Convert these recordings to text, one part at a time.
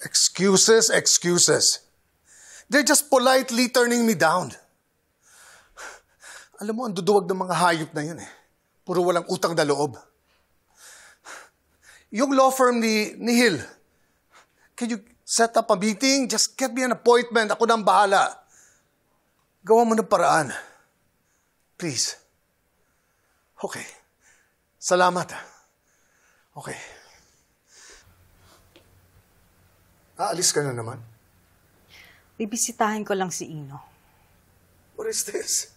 Excuses, excuses. They're just politely turning me down. Alam mo, ang duduwag ng mga hayop na yun eh. Puro walang utang na loob. Yung law firm ni Hill, can you set up a meeting? Just get me an appointment. Ako nang bahala. Gawa mo ng paraan. Please. Okay. Salamat. Okay. Aalis ka na naman? Bibisitahin ko lang si Ino. What is this?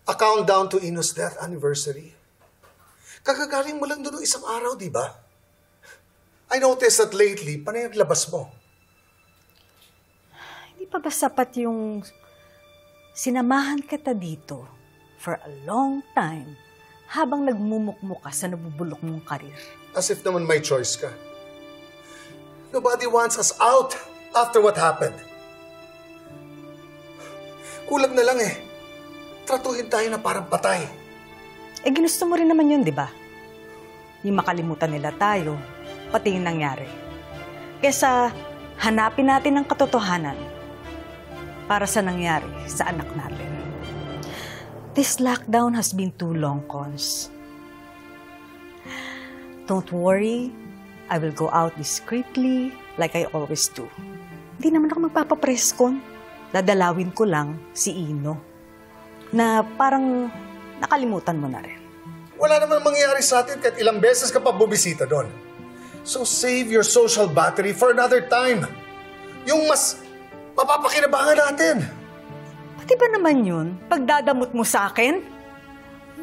A countdown to Ino's death anniversary? Kakagaling mo lang doon isang araw, di ba? I noticed that lately, panay ang labas mo. Hindi pa ba sapat yung sinamahan kita dito for a long time habang nagmumukmuk ka sa nabubulok mong karir? As if naman may choice ka. Nobody wants us out after what happened. Kulang na lang eh. Tratuhin tayo na parang patay. Eh, ginusto mo rin naman yun, di ba? Yung makalimutan nila tayo, pati yung nangyari. Kesa hanapin natin ang katotohanan para sa nangyari sa anak natin. This lockdown has been too long, Cons. Don't worry, I will go out discreetly like I always do. Hindi naman ako magpapapress con. Dadalawin ko lang si Ino na parang nakalimutan mo na rin. Wala naman mangyayari sa atin kahit ilang beses ka pa bubisita doon. So save your social battery for another time. Yung mas mapapakinabangan natin. Pati ba naman yun, pagdadamot mo sa akin?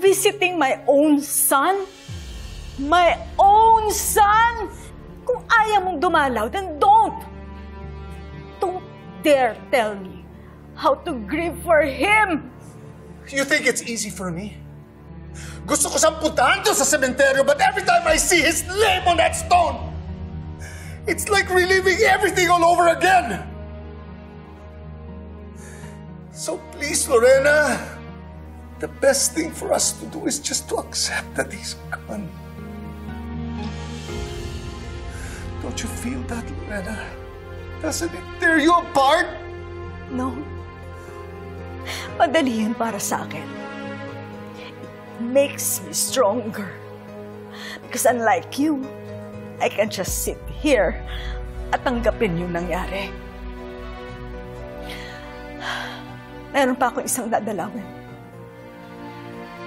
Visiting my own son? My own son! Kung ayaw mong dumalaw, then don't! Don't dare tell me how to grieve for him! You think it's easy for me? Gusto ko siyang puntahan doon sa sementeryo, but every time I see his name on that stone, it's like reliving everything all over again. So please, Lorena, the best thing for us to do is just to accept that he's gone. Don't you feel that, Lorena? Doesn't it tear you apart? No. Madali yan para sa akin. It makes me stronger. Because unlike you, I can just sit here at tanggapin yung nangyari. Meron pa akong isang dadalawin.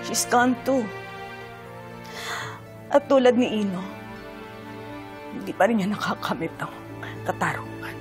She's gone too. At tulad ni Ino, hindi pa rin niya nakakamit ng katarungan.